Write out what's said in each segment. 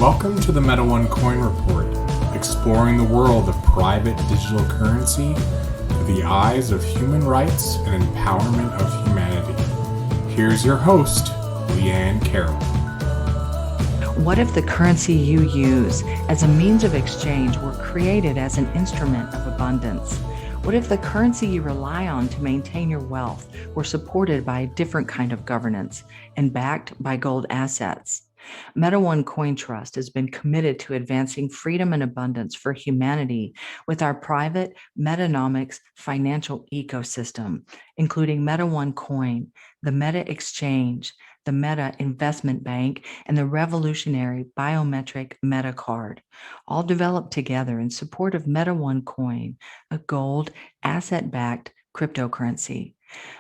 Welcome to the Meta One Coin Report, exploring the world of private digital currency through the eyes of human rights and empowerment of humanity. Here's your host, Leanne Carroll. What if the currency you use as a means of exchange were created as an instrument of abundance? What if the currency you rely on to maintain your wealth were supported by a different kind of governance and backed by gold assets? Meta One Coin Trust has been committed to advancing freedom and abundance for humanity with our private Metanomics financial ecosystem, including Meta One Coin, the Meta Exchange, the Meta Investment Bank, and the revolutionary biometric Meta Card, all developed together in support of Meta One Coin, a gold asset-backed cryptocurrency.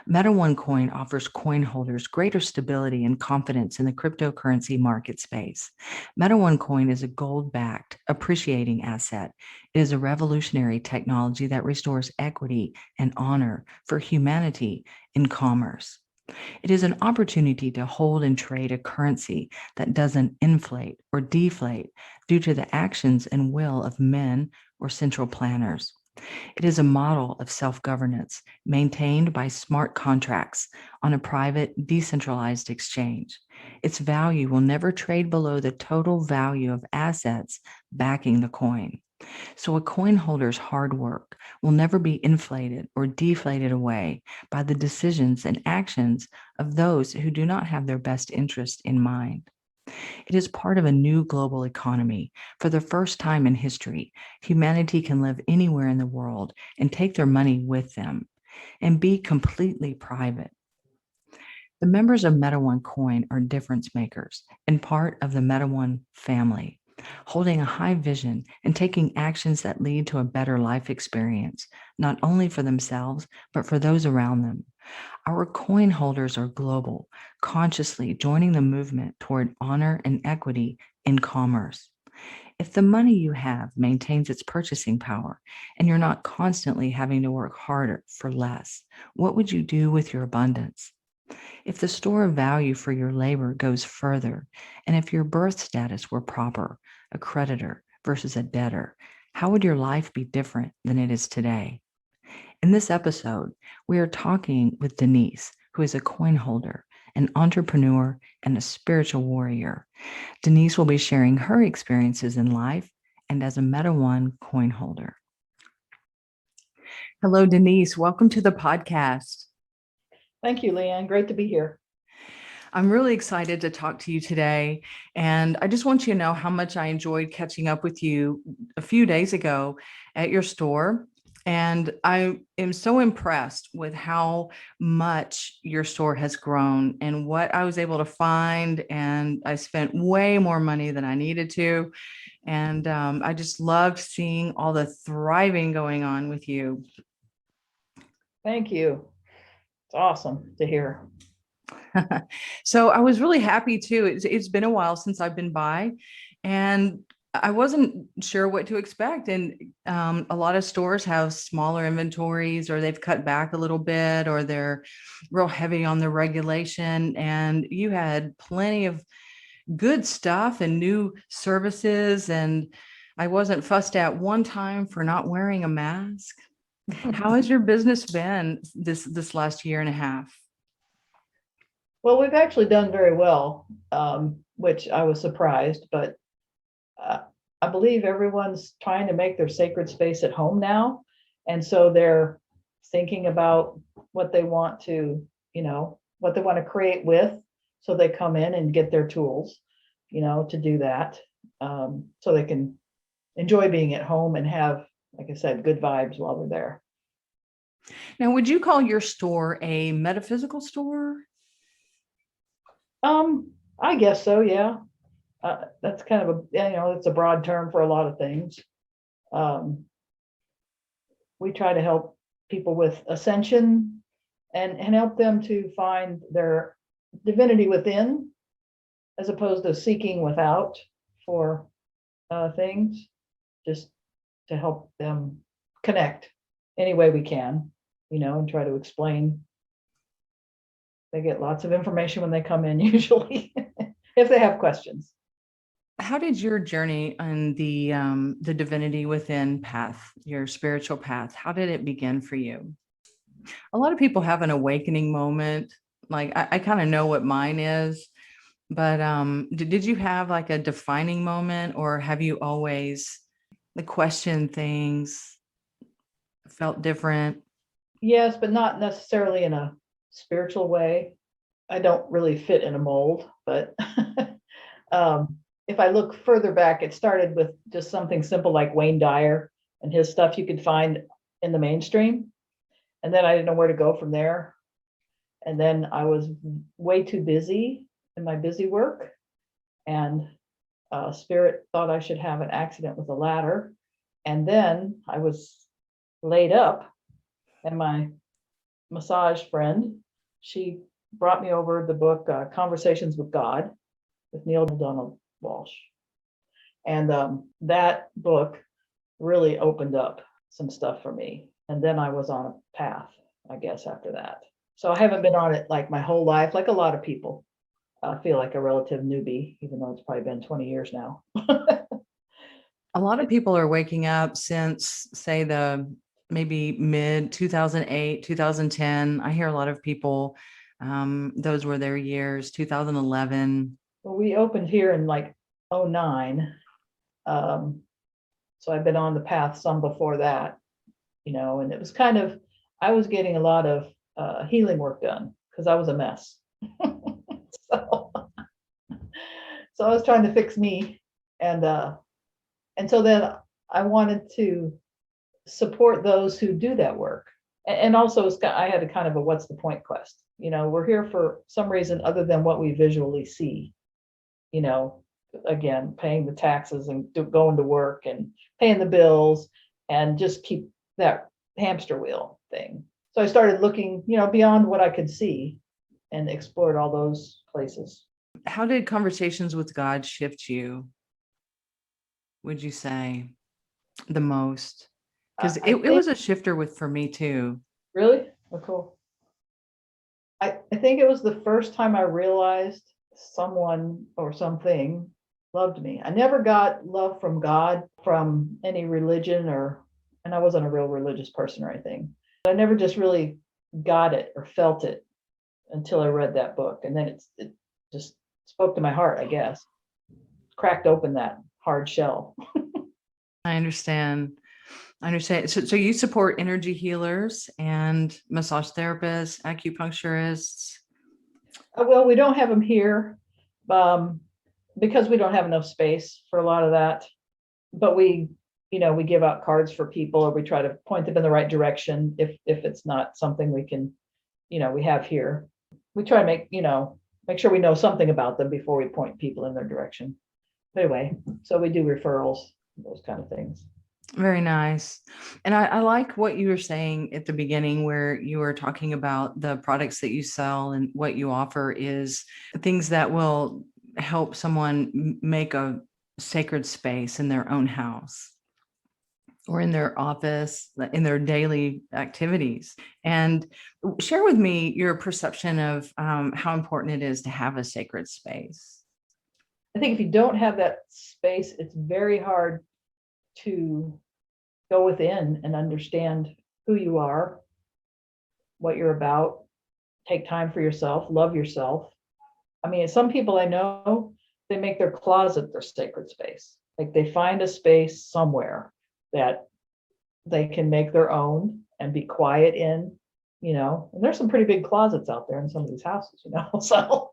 Meta One Coin offers coin holders greater stability and confidence in the cryptocurrency market space. Meta One Coin is a gold-backed, appreciating asset. It is a revolutionary technology that restores equity and honor for humanity in commerce. It is an opportunity to hold and trade a currency that doesn't inflate or deflate due to the actions and will of men or central planners. It is a model of self-governance maintained by smart contracts on a private, decentralized exchange. Its value will never trade below the total value of assets backing the coin. So a coin holder's hard work will never be inflated or deflated away by the decisions and actions of those who do not have their best interest in mind. It is part of a new global economy. For the first time in history, humanity can live anywhere in the world and take their money with them and be completely private. The members of Meta One Coin are difference makers and part of the Meta One family, holding a high vision and taking actions that lead to a better life experience, not only for themselves, but for those around them. Our coin holders are global, consciously joining the movement toward honor and equity in commerce. If the money you have maintains its purchasing power and you're not constantly having to work harder for less, what would you do with your abundance? If the store of value for your labor goes further, and if your birth status were proper, a creditor versus a debtor, how would your life be different than it is today? In this episode, we are talking with Denise, who is a coin holder, an entrepreneur, and a spiritual warrior. Denise will be sharing her experiences in life and as a Meta One coin holder. Hello, Denise. Welcome to the podcast. Thank you, Leanne. Great to be here. I'm really excited to talk to you today. And I just want you to know how much I enjoyed catching up with you a few days ago at your store. And I am so impressed with how much your store has grown and what I was able to find. And I spent way more money than I needed to. And I just loved seeing all the thriving going on with you. Thank you. It's awesome to hear. So I was really happy too. It's been a while since I've been by, and I wasn't sure what to expect. And a lot of stores have smaller inventories, or they've cut back a little bit, or they're real heavy on the regulation. And you had plenty of good stuff and new services. And I wasn't fussed at one time for not wearing a mask. How has your business been this last year and a half? Well, we've actually done very well, which I was surprised, but I believe everyone's trying to make their sacred space at home now. And so they're thinking about what they want to, what they want to create with. So they come in and get their tools, to do that. So they can enjoy being at home and have, like I said, good vibes while they're there. Now, would you call your store a metaphysical store? I guess so, yeah. That's kind of it's a broad term for a lot of things. We try to help people with ascension and help them to find their divinity within, as opposed to seeking without for things, just to help them connect any way we can, and try to explain. They get lots of information when they come in, usually, if they have questions. How did your journey on the divinity within path, your spiritual path, how did it begin for you? A lot of people have an awakening moment. Like I kind of know what mine is, but did you have like a defining moment, or have you always the question things felt different? Yes, but not necessarily in a spiritual way. I don't really fit in a mold, but if I look further back, it started with just something simple like Wayne Dyer and his stuff you could find in the mainstream. And then I didn't know where to go from there. And then I was way too busy in my busy work. And Spirit thought I should have an accident with a ladder. And then I was laid up, and my massage friend, she brought me over the book Conversations with God with Neil Donald Walsh. And that book really opened up some stuff for me. And then I was on a path, I guess, after that. So I haven't been on it like my whole life, like a lot of people. I feel like a relative newbie, even though it's probably been 20 years now. A lot of people are waking up since, say, the maybe mid 2008, 2010. I hear a lot of people, those were their years, 2011. Well, we opened here in like '09. So I've been on the path some before that, and it was kind of, I was getting a lot of healing work done because I was a mess. so, so I was trying to fix me. And so then I wanted to support those who do that work. And also I had a kind of a what's the point quest. We're here for some reason other than what we visually see. Again, paying the taxes and going to work and paying the bills and just keep that hamster wheel thing. So I started looking, beyond what I could see and explored all those places. How did conversations with God shift you, would you say, the most? Because it was a shifter for me too. Really? Oh, cool. I think it was the first time I realized someone or something loved me. I never got love from God from any religion, and I wasn't a real religious person or anything. I never just really got it or felt it until I read that book. And then it just spoke to my heart, I guess. Cracked open that hard shell. I understand. So you support energy healers and massage therapists, acupuncturists. Well, we don't have them here because we don't have enough space for a lot of that. But we give out cards for people, or we try to point them in the right direction if it's not something we can, we have here. We try to make sure we know something about them before we point people in their direction. Anyway, so we do referrals, those kind of things. Very nice. And I like what you were saying at the beginning, where you were talking about the products that you sell and what you offer is things that will help someone make a sacred space in their own house or in their office, in their daily activities. And share with me your perception of how important it is to have a sacred space. I think if you don't have that space, it's very hard to go within and understand who you are, what you're about, take time for yourself, love yourself. I mean, some people I know, they make their closet their sacred space. Like they find a space somewhere that they can make their own and be quiet in, and there's some pretty big closets out there in some of these houses, so.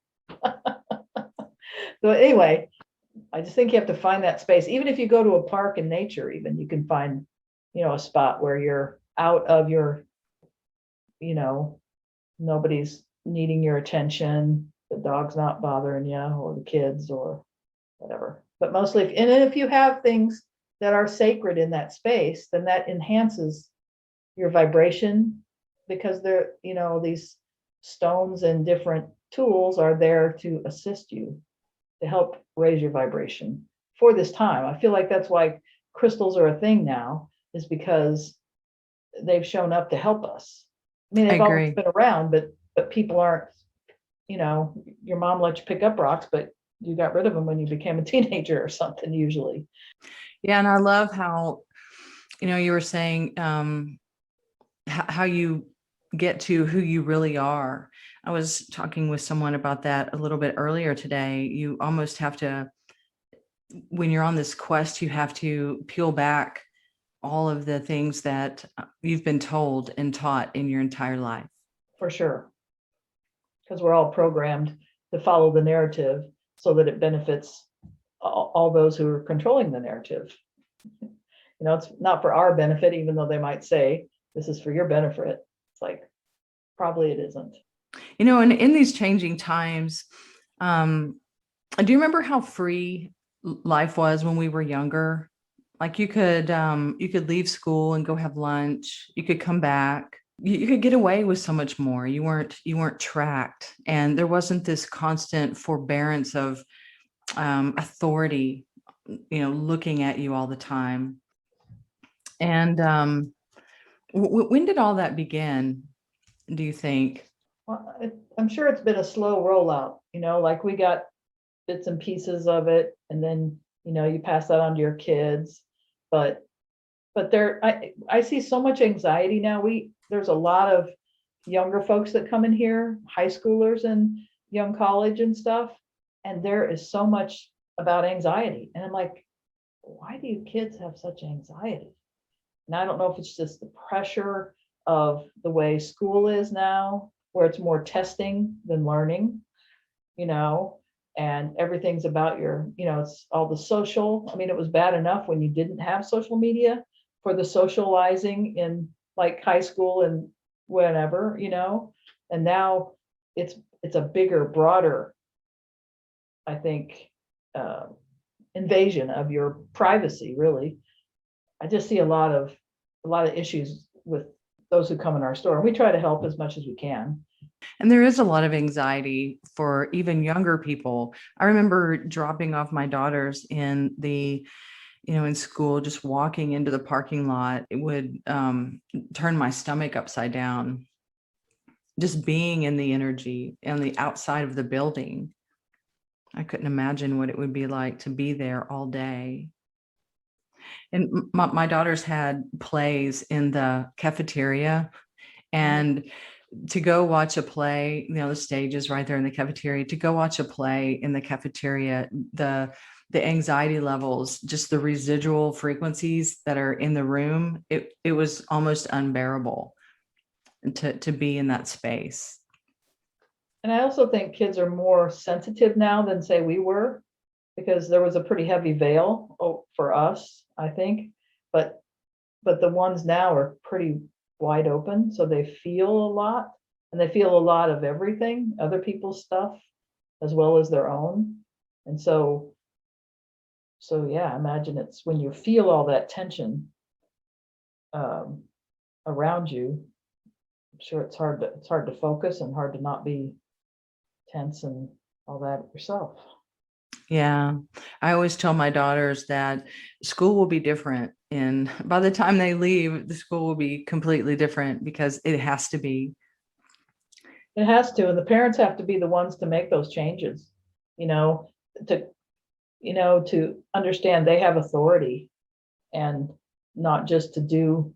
So anyway, I just think you have to find that space. Even if you go to a park in nature, even you can find, a spot where you're out of your, nobody's needing your attention. The dog's not bothering you, or the kids, or whatever. But mostly, if you have things that are sacred in that space, then that enhances your vibration, because they're, these stones and different tools are there to assist you, to help raise your vibration for this time. I feel like that's why crystals are a thing now, is because they've shown up to help us. I mean, they've always been around, but people aren't, your mom let you pick up rocks, but You got rid of them when you became a teenager or something, usually. Yeah, and I love how, you were saying how you get to who you really are. I was talking with someone about that a little bit earlier today. You almost have to, when you're on this quest, you have to peel back all of the things that you've been told and taught in your entire life. For sure. Because we're all programmed to follow the narrative so that it benefits all those who are controlling the narrative. It's not for our benefit, even though they might say this is for your benefit. It's like, probably it isn't. And in these changing times, do you remember how free life was when we were younger? Like you could leave school and go have lunch. You could come back. You could get away with so much more. You weren't tracked, and there wasn't this constant forbearance of authority, looking at you all the time. And when did all that begin, do you think? Well, I'm sure it's been a slow rollout, like we got bits and pieces of it, and then, you pass that on to your kids. But I see so much anxiety now. There's a lot of younger folks that come in here, high schoolers and young college and stuff, and there is so much about anxiety. And I'm like, why do you kids have such anxiety? And I don't know if it's just the pressure of the way school is now, where it's more testing than learning, and everything's about it's all the social. I mean, it was bad enough when you didn't have social media for the socializing in like high school and whatever, and now it's a bigger, broader, I think, invasion of your privacy, really. I just see a lot of issues with those who come in our store, and we try to help as much as we can. And there is a lot of anxiety for even younger people. I remember dropping off my daughters in school, just walking into the parking lot, it would turn my stomach upside down. Just being in the energy on the outside of the building. I couldn't imagine what it would be like to be there all day. And my daughters had plays in the cafeteria, and to go watch a play, the stage is right there in the cafeteria. To go watch a play in the cafeteria, the anxiety levels, just the residual frequencies that are in the room, it was almost unbearable to be in that space. And I also think kids are more sensitive now than say we were, because there was a pretty heavy veil for us, I think. But the ones now are pretty wide open, so they feel a lot, and they feel a lot of everything, other people's stuff as well as their own. And so yeah, imagine it's when you feel all that tension around you. I'm sure it's hard to focus and hard to not be tense and all that yourself. Yeah, I always tell my daughters that school will be different, and by the time they leave, the school will be completely different, because it has to be. It has to, and the parents have to be the ones to make those changes, to understand they have authority, and not just to do,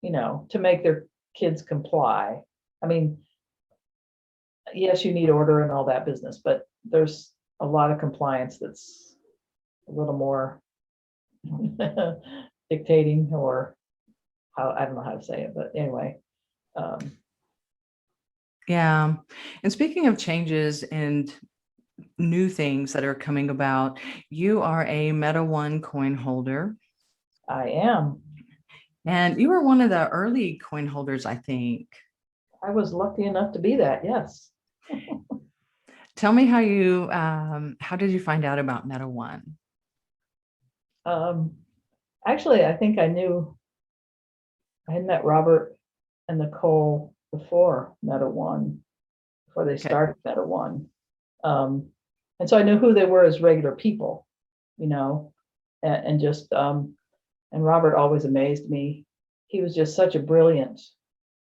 to make their kids comply. I mean, yes, you need order and all that business, but there's a lot of compliance that's a little more dictating, or I don't know how to say it, but anyway. Yeah. And speaking of changes and new things that are coming about, you are a Meta One coin holder. I am. And you were one of the early coin holders, I think. I was lucky enough to be that, yes. Tell me how did you find out about Meta One? Actually, I think I had met Robert and Nicole before Meta One, before they started Meta One. And so I knew who they were as regular people, and just, and Robert always amazed me. He was just such a brilliant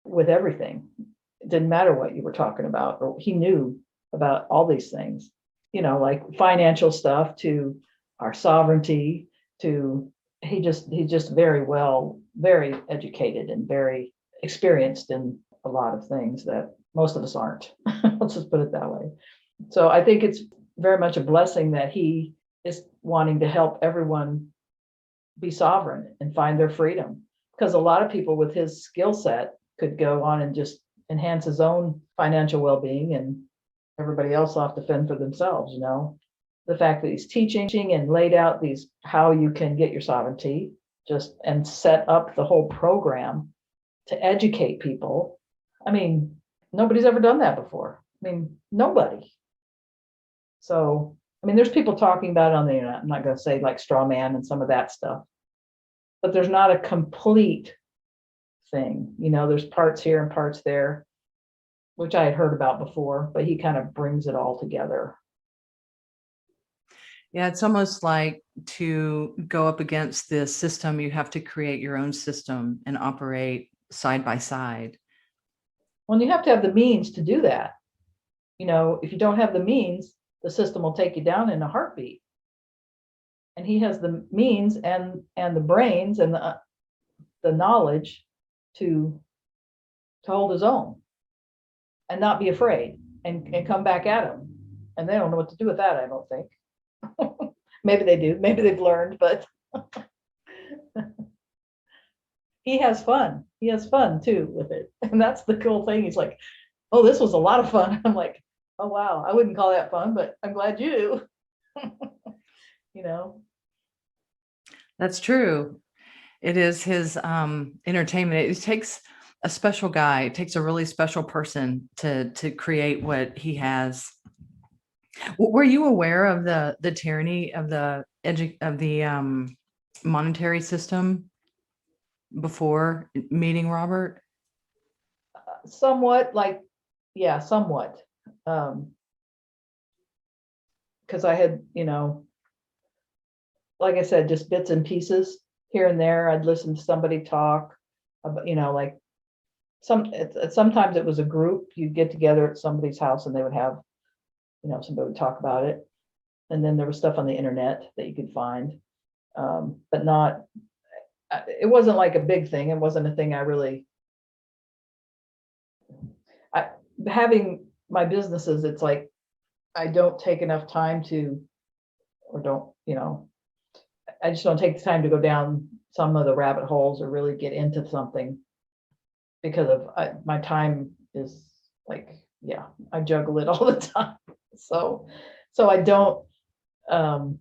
with everything. It didn't matter what you were talking about, or he knew about all these things. like financial stuff to our sovereignty to he's just very educated and very experienced in a lot of things that most of us aren't. Let's just put it that way. So I think it's very much a blessing that he is wanting to help everyone be sovereign and find their freedom. Because a lot of people with his skill set could go on and just enhance his own financial well-being, and everybody else will have to fend for themselves. The fact that he's teaching and laid out these how you can get your sovereignty, just and set up the whole program to educate people. I mean, nobody's ever done that before. I mean, nobody. So, I mean, there's people talking about it on the internet. I'm not going to say like straw man and some of that stuff, but there's not a complete thing. There's parts here and parts there, which I had heard about before, but he kind of brings it all together. Yeah, it's almost like to go up against the system, you have to create your own system and operate side by side. Well, you have to have the means to do that. If you don't have the means, the system will take you down in a heartbeat. And he has the means and the brains and the knowledge to hold his own and not be afraid and come back at him. And they don't know what to do with that, I don't think. Maybe they do. Maybe they've learned, but he has fun. He has fun too with it. And that's the cool thing. He's like, oh, this was a lot of fun. I'm like, oh, wow. I wouldn't call that fun, but I'm glad you do. That's true. It is his entertainment. It takes a special guy. It takes a really special person to create what he has. Were you aware of the tyranny of the monetary system before meeting Robert? Somewhat, somewhat. Because I had, like I said, just bits and pieces here and there. I'd listen to somebody talk about, like sometimes it was a group. You'd get together at somebody's house and they would have, somebody would talk about it. And then there was stuff on the internet that you could find, but not, it wasn't like a big thing. It wasn't a thing having my businesses, it's like, I don't take enough time I just don't take the time to go down some of the rabbit holes or really get into something because of my time is like, yeah, I juggle it all the time. So I don't, and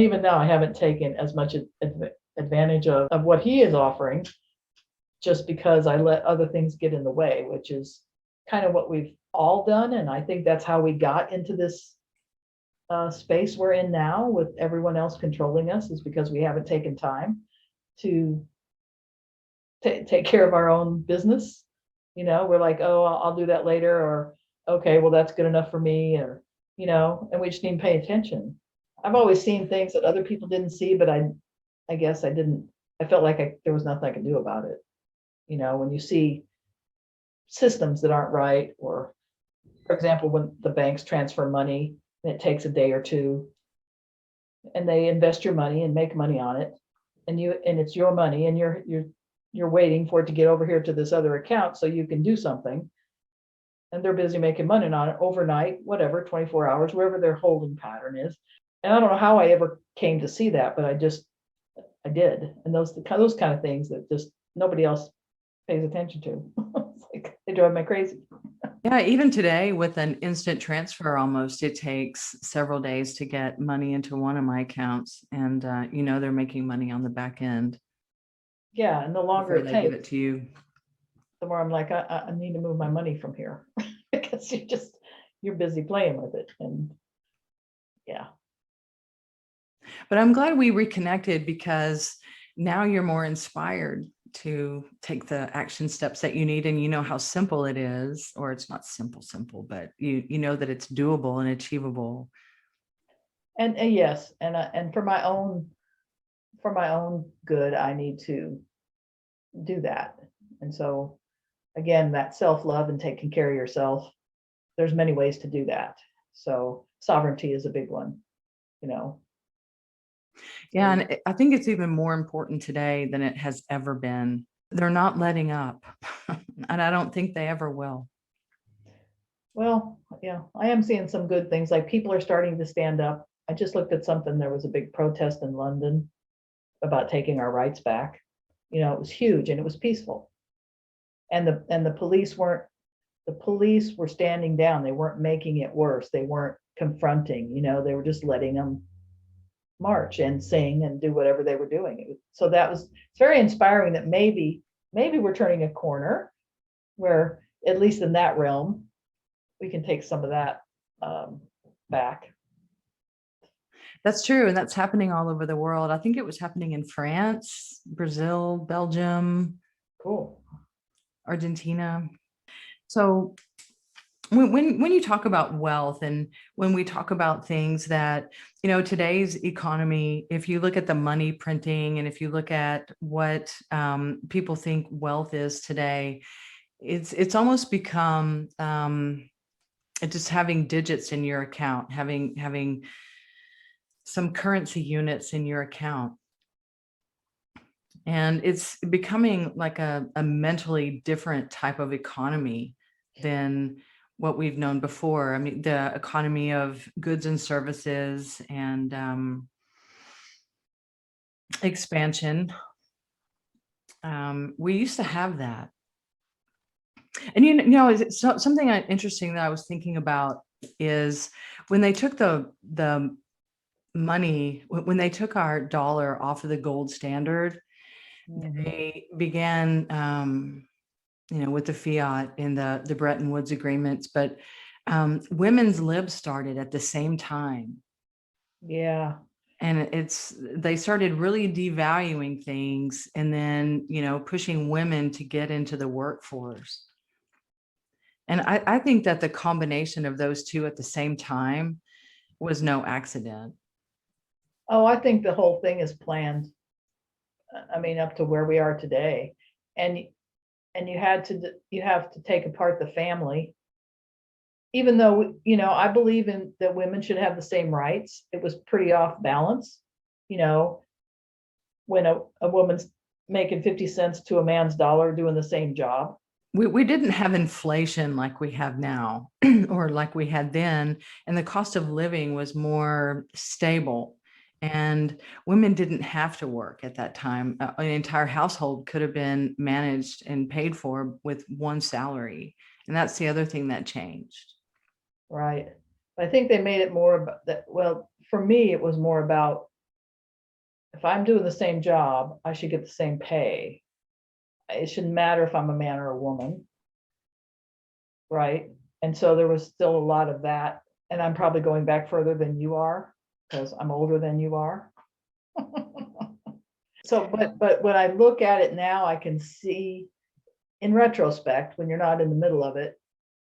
even now I haven't taken as much advantage of what he is offering just because I let other things get in the way, which is kind of what we've all done. And I think that's how we got into this space we're in now with everyone else controlling us, is because we haven't taken time to take care of our own business. We're like, oh, I'll do that later, or okay, well, that's good enough for me, or and we just need to pay attention. I've always seen things that other people didn't see, but I guess I didn't. I felt like there was nothing I could do about it. When you see systems that aren't right, or for example, when the banks transfer money and it takes a day or two, and they invest your money and make money on it, and it's your money, and you're waiting for it to get over here to this other account so you can do something, and they're busy making money on it overnight, whatever, 24 hours, wherever their holding pattern is. And I don't know how I ever came to see that, but I did. And those kind of things that just nobody else pays attention to. It's like, they drive me crazy. Yeah, even today with an instant transfer, almost it takes several days to get money into one of my accounts, and they're making money on the back end. Yeah, and the longer before they give it to you, the more I'm like, I need to move my money from here because you're busy playing with it. And yeah. But I'm glad we reconnected, because now you're more inspired to take the action steps that you need, and you know how simple it is, or it's not simple, but you know that it's doable and achievable. And yes, and for my own good, I need to do that. And so again, that self-love and taking care of yourself, there's many ways to do that. So sovereignty is a big one, you know. Yeah, and I think it's even more important today than it has ever been. They're not letting up, and I don't think they ever will. Well, yeah, I am seeing some good things, like people are starting to stand up. I just looked at something, there was a big protest in London about taking our rights back. You know, it was huge and it was peaceful. And the police weren't, the police were standing down. They weren't making it worse. They weren't confronting, you know, they were just letting them march and sing and do whatever they were doing. So that was, it's very inspiring that maybe we're turning a corner where, at least in that realm, we can take some of that back. That's true, and that's happening all over the world. I think it was happening in France, Brazil, Belgium, Cool. Argentina. So when you talk about wealth, and when we talk about things that, you know, today's economy, if you look at the money printing and if you look at what people think wealth is today, it's almost become just having digits in your account, having some currency units in your account. And it's becoming like a mentally different type of economy than what we've known before. I mean, the economy of goods and services and expansion. We used to have that. And you know, something interesting that I was thinking about is when they took the money, when they took our dollar off of the gold standard, they began, you know, with the fiat in the Bretton Woods agreements, but women's libs started at the same time. Yeah. And they started really devaluing things, and then, you know, pushing women to get into the workforce. And I think that the combination of those two at the same time was no accident. Oh, I think the whole thing is planned. I mean, up to where we are today. And you have to take apart the family. Even though, you know, I believe in that women should have the same rights. It was pretty off balance, you know, when a woman's making 50 cents to a man's dollar doing the same job. We didn't have inflation like we have now, or like we had then, and the cost of living was more stable, and women didn't have to work at that time. An entire household could have been managed and paid for with one salary, and that's the other thing that changed. Right. I think they made it more about that. Well, for me, it was more about, if I'm doing the same job, I should get the same pay. It shouldn't matter if I'm a man or a woman. Right. And so there was still a lot of that. And I'm probably going back further than you are, because I'm older than you are. So, but when I look at it now, I can see in retrospect, when you're not in the middle of it,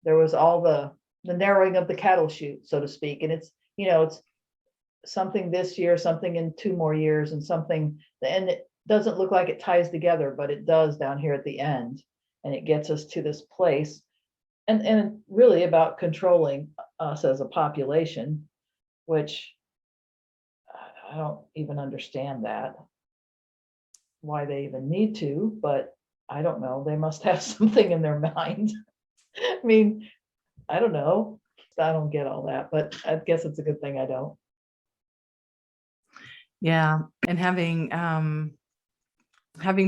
there was all the narrowing of the cattle chute, so to speak. And it's, you know, it's something this year, something in 2 more years, and something, and it doesn't look like it ties together, but it does down here at the end. And it gets us to this place. And really about controlling us as a population, which I don't even understand that, why they even need to, but I don't know. They must have something in their mind. I mean, I don't know. I don't get all that, but I guess it's a good thing I don't. Yeah, and having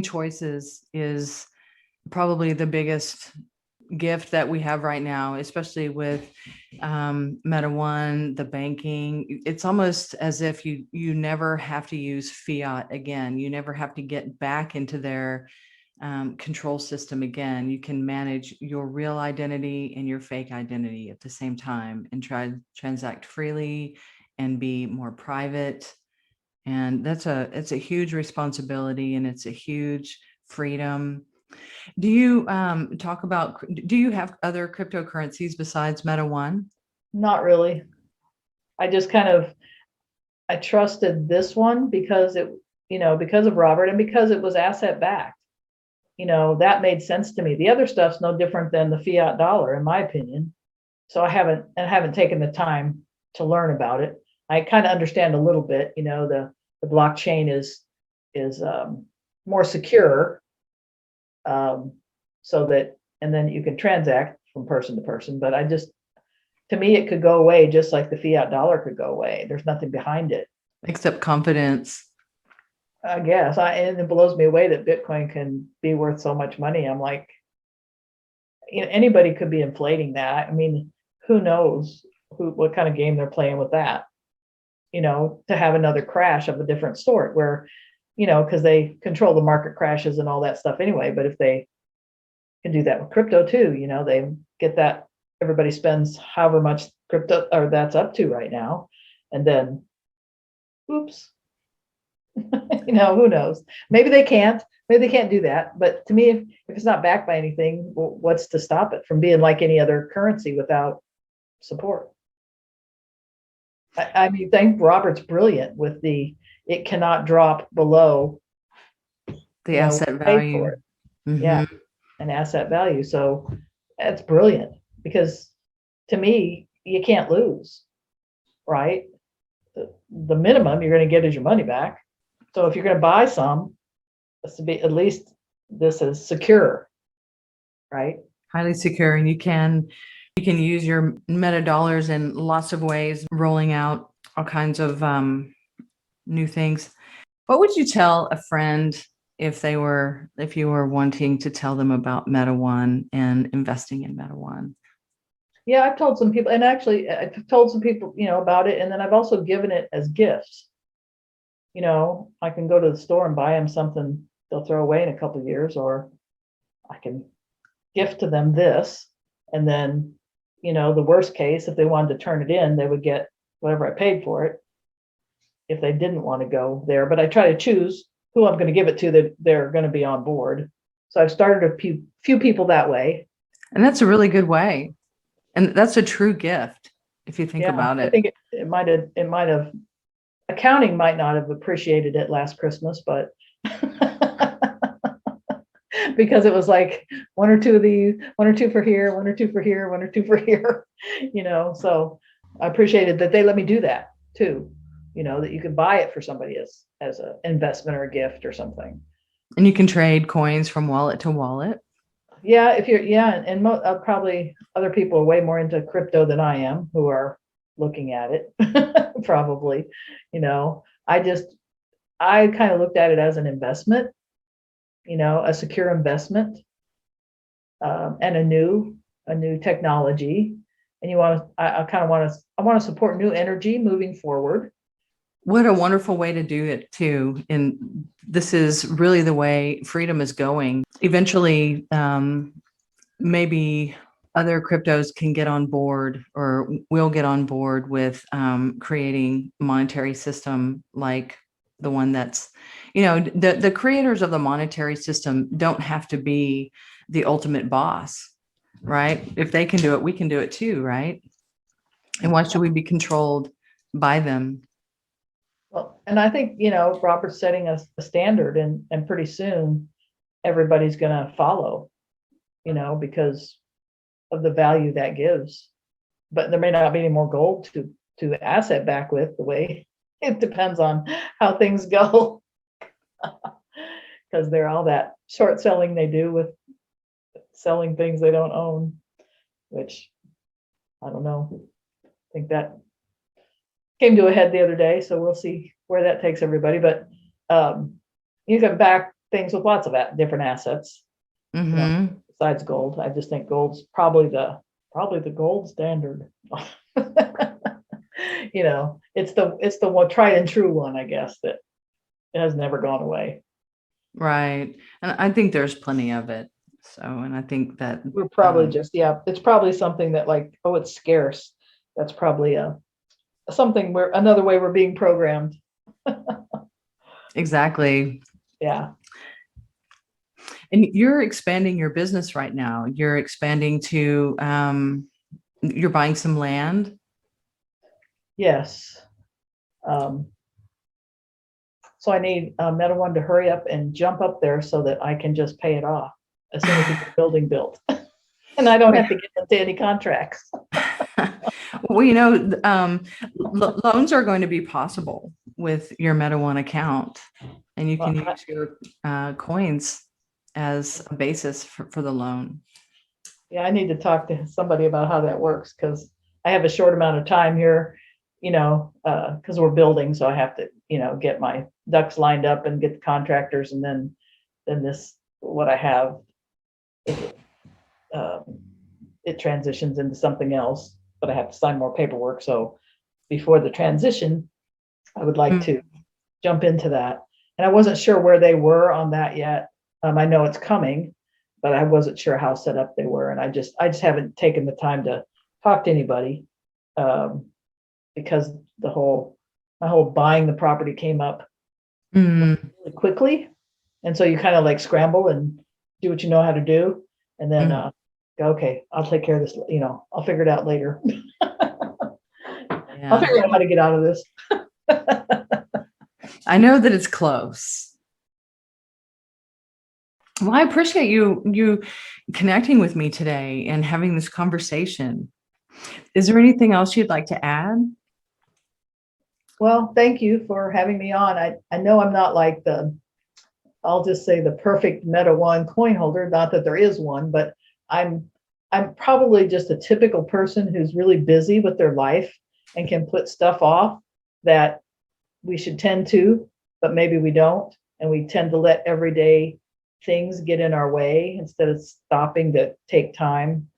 choices is probably the biggest gift that we have right now, especially with Meta One, the banking. It's almost as if you never have to use fiat again. You never have to get back into their control system again. You can manage your real identity and your fake identity at the same time, and try to transact freely and be more private. And it's a huge responsibility, and it's a huge freedom. Do you do you have other cryptocurrencies besides Meta One? Not really. I just I trusted this one because it, you know, because of Robert and because it was asset backed. You know, that made sense to me. The other stuff's no different than the fiat dollar, in my opinion. So I haven't taken the time learn about it. I kind of understand a little bit, the blockchain is more secure, so that, and then you can transact from person to person. But to me, it could go away just like the fiat dollar could go away. There's nothing behind it. Except confidence. I guess and it blows me away that Bitcoin can be worth so much money. I'm like, anybody could be inflating that. I mean, who knows what kind of game they're playing with that, to have another crash of a different sort where, because they control the market crashes and all that stuff anyway. But if they can do that with crypto too, they get that everybody spends however much crypto or that's up to right now. And then, oops, who knows? Maybe they can't do that. But to me, if it's not backed by anything, what's to stop it from being like any other currency without support? I mean, I think Robert's brilliant with it cannot drop below the asset value. For it. Mm-hmm. Yeah, an asset value. So that's brilliant, because to me, you can't lose, right? The minimum you're going to get is your money back. So if you're going to buy some, it's to be, at least this is secure, right? Highly secure. And you can use your meta dollars in lots of ways, rolling out all kinds of new things. What would you tell a friend if you were wanting to tell them about Meta One and investing in Meta One? Yeah, I've told some people, and actually I've told some people, about it. And then I've also given it as gifts. I can go to the store and buy them something they'll throw away in a couple of years, or I can gift to them this. And then, the worst case, if they wanted to turn it in, they would get whatever I paid for it if they didn't want to go there. But I try to choose who I'm going to give it to that they're going to be on board. So I've started a few people that way. And that's a really good way. And that's a true gift, if you think about it. I think it might have, accounting might not have appreciated it last Christmas, but because it was like one or two of these, one or two for here, one or two for here, one or two for here, so I appreciated that they let me do that too, that you could buy it for somebody as an investment or a gift or something. And you can trade coins from wallet to wallet. Yeah, and probably other people are way more into crypto than I am, who are looking at it. Probably, I kind of looked at it as an investment, a secure investment, and a new technology. And I want to support new energy moving forward. What a wonderful way to do it too. And this is really the way freedom is going. Eventually, maybe other cryptos can get on board, or will get on board with creating a monetary system like the one that's, the creators of the monetary system don't have to be the ultimate boss, right? If they can do it, we can do it too, right? And why should we be controlled by them? Well, and I think, Robert's setting a standard, and pretty soon everybody's going to follow, because of the value that gives. But there may not be any more gold to asset back with. The way it depends on how things go, because they're all that short selling they do with selling things they don't own, which I don't know. I think that came to a head the other day, so we'll see where that takes everybody. But you can back things with lots of different assets. Mm-hmm. Besides gold. I just think gold's probably the gold standard. It's the one tried and true one, I guess, that it has never gone away. Right. And I think there's plenty of it. So, and I think that we're probably it's probably something that it's scarce. That's probably something another way we're being programmed. Exactly. Yeah. And you're expanding your business right now. You're expanding to, you're buying some land. Yes. So I need Meta One to hurry up and jump up there so that I can just pay it off as soon as we get the building built. And I don't have to get into any contracts. Well, loans are going to be possible with your Meta One account, and you can Well, use your coins as a basis for the loan. yeah, I need to talk to somebody about how that works because I have a short amount of time here, because we're building, so I have to, get my ducks lined up and get the contractors, and then this what I have, um, it transitions into something else, but I have to sign more paperwork. So before the transition, I would like to jump into that. And I wasn't sure where they were on that yet. I know it's coming, but I wasn't sure how set up they were. And I just haven't taken the time to talk to anybody, because my whole buying the property came up really quickly. And so you kind of like scramble and do what you know how to do. And then go, okay, I'll take care of this, I'll figure it out later. I'll figure out how to get out of this. I know that it's close. Well, I appreciate you connecting with me today and having this conversation. Is there anything else you'd like to add? Well, thank you for having me on. I know I'm not like I'll just say the perfect Meta One coin holder, not that there is one, but I'm probably just a typical person who's really busy with their life and can put stuff off that we should tend to, but maybe we don't. And we tend to let everyday things get in our way instead of stopping to take time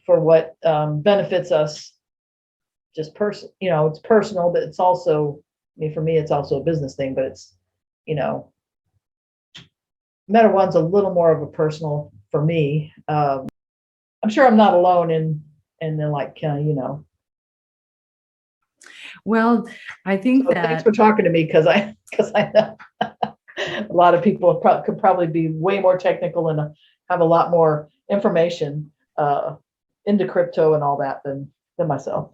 for what benefits us. Just it's personal, but it's also, for me, it's also a business thing, but it's, Meta One's a little more of a personal for me. I'm sure I'm not alone in then like, Well, I think so that thanks for talking to me because I know a lot of people could probably be way more technical and have a lot more information into crypto and all that than myself.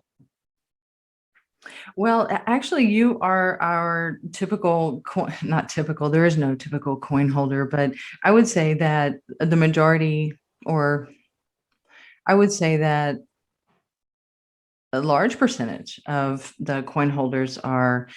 Well, actually, you are our typical not typical, there is no typical coin holder, but I would say that the majority, or I would say that a large percentage of the coin holders are,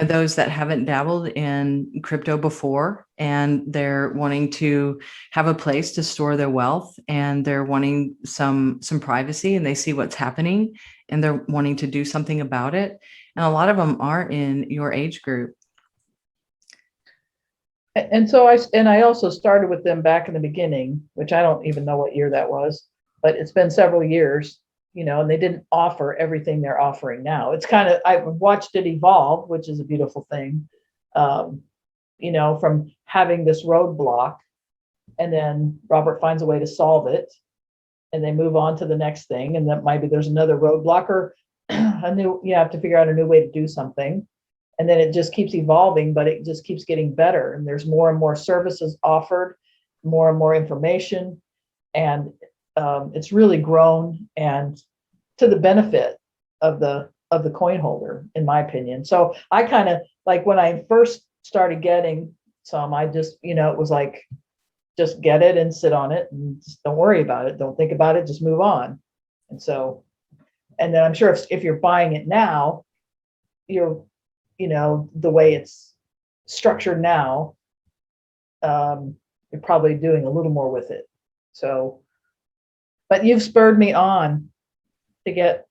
those that haven't dabbled in crypto before, and they're wanting to have a place to store their wealth, and they're wanting some privacy, and they see what's happening and they're wanting to do something about it. And a lot of them are in your age group. And so I also started with them back in the beginning, which I don't even know what year that was, but it's been several years, and they didn't offer everything they're offering now. It's kind of, I've watched it evolve, which is a beautiful thing. From having this roadblock, and then Robert finds a way to solve it, and they move on to the next thing, and that maybe there's another roadblock or you have to figure out a new way to do something. And then it just keeps evolving, but it just keeps getting better. And there's more and more services offered, more and more information. And it's really grown, and to the benefit of the coin holder, in my opinion. So I kind of like, when I first started getting some, I just, it was like, just get it and sit on it and just don't worry about it. Don't think about it, just move on. And so, and then I'm sure if you're buying it now, you're, the way it's structured now, you're probably doing a little more with it. So, but you've spurred me on to get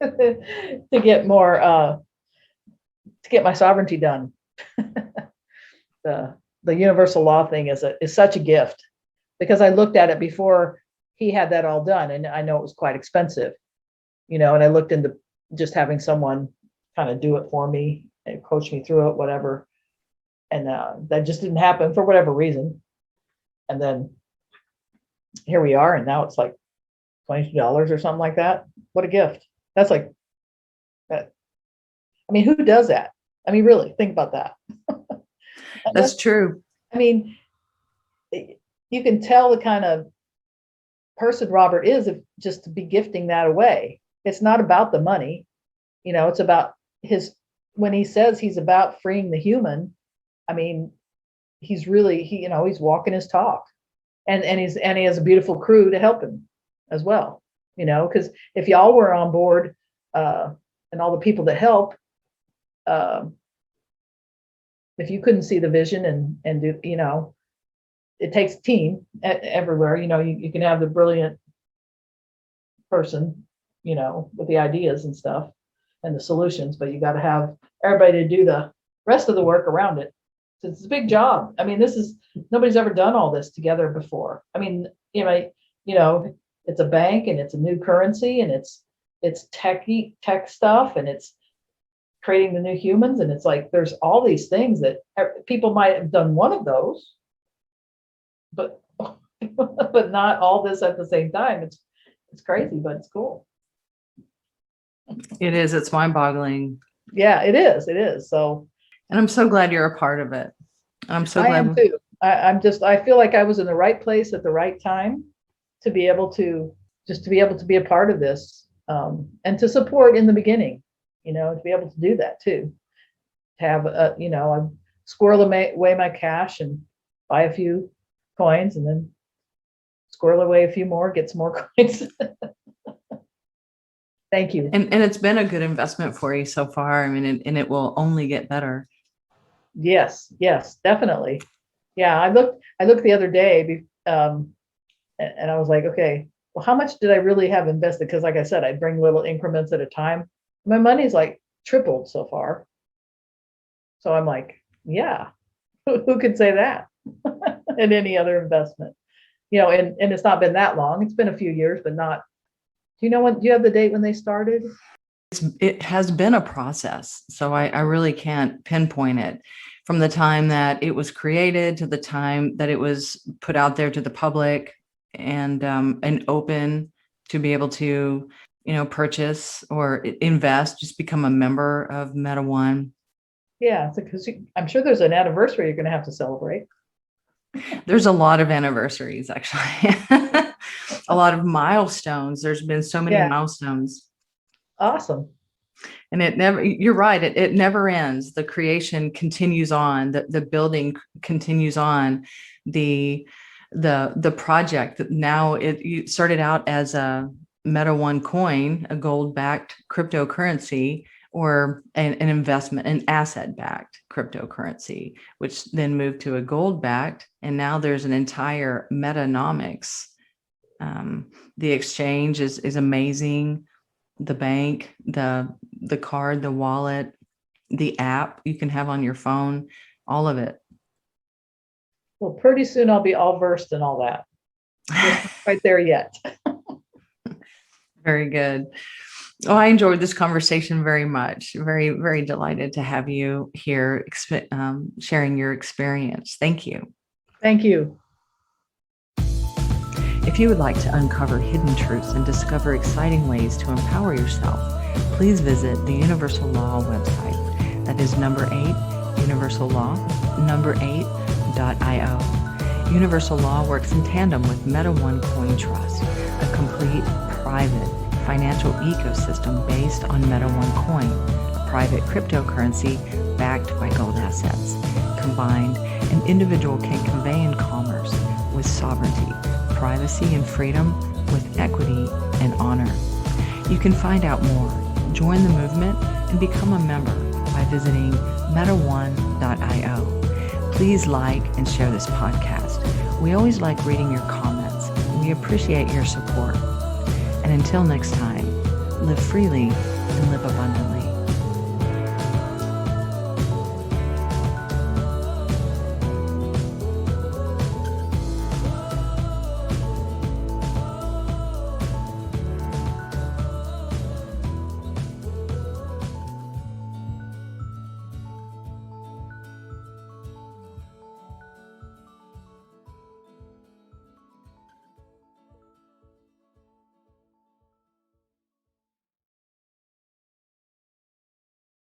to get more to get my sovereignty done. The universal law thing is such a gift, because I looked at it before he had that all done, and I know it was quite expensive, and I looked into just having someone kind of do it for me and coach me through it, whatever. And that just didn't happen for whatever reason. And then here we are, and now it's like $22 or something like that. What a gift. That's like that. I mean, who does that? I mean, really think about that. That's true. I mean, you can tell the kind of person Robert is if just to be gifting that away. It's not about the money, it's about when he says he's about freeing the human. I mean, he's really, he's walking his talk, and he has a beautiful crew to help him as well. because if y'all were on board, and all the people that help, if you couldn't see the vision and do, it takes a team everywhere. You can have the brilliant person, with the ideas and stuff and the solutions, but you got to have everybody to do the rest of the work around it. So it's a big job. I mean, nobody's ever done all this together before. I mean, it's a bank and it's a new currency and it's tech stuff and it's creating the new humans. And it's like, there's all these things that people might have done one of those, but not all this at the same time. It's crazy, but it's cool. It is. It's mind-boggling. Yeah, it is. It is. So, and I'm so glad you're a part of it. I'm so glad. I am too. I feel like I was in the right place at the right time to be able to be a part of this, and to support in the beginning, to be able to do that too. To have I squirrel away my cash and buy a few coins and then squirrel away a few more, get some more coins. Thank you. And it's been a good investment for you so far. I mean, and it will only get better. Yes, definitely. Yeah, I looked the other day, and I was like, okay, well, how much did I really have invested? Because like I said, I bring little increments at a time. My money's like tripled so far. So I'm like, yeah, who could say that? In any other investment, and it's not been that long. It's been a few years, but not. Do you have the date when they started? It has been a process. So I really can't pinpoint it from the time that it was created to the time that it was put out there to the public and open to be able to, purchase or invest, just become a member of Meta One. Yeah, because I'm sure there's an anniversary you're going to have to celebrate. There's a lot of anniversaries, actually. A lot of milestones. There's been so many milestones. Awesome. And you're right. It never ends. The creation continues on. The building continues on. The project now, you started out as a Meta One coin, a gold-backed cryptocurrency, or an investment, an asset-backed cryptocurrency, which then moved to a gold-backed, and now there's an entire metanomics. The exchange is amazing. The bank, the card, the wallet, the app you can have on your phone, all of it. Well, pretty soon I'll be all versed in all that. Just not quite there yet. Very good. Oh, I enjoyed this conversation very much. Very, very delighted to have you here sharing your experience. Thank you. Thank you. If you would like to uncover hidden truths and discover exciting ways to empower yourself, please visit the Universal Law website. That is number 8, Universal Law, number 8.io. Universal Law works in tandem with Meta One Coin Trust, a complete private financial ecosystem based on Meta One Coin, a private cryptocurrency backed by gold assets. Combined, an individual can convey in commerce with sovereignty, privacy and freedom, with equity and honor. You can find out more, join the movement, and become a member by visiting metaone.io. Please like and share this podcast. We always like reading your comments. We appreciate your support. And until next time, live freely and live abundantly.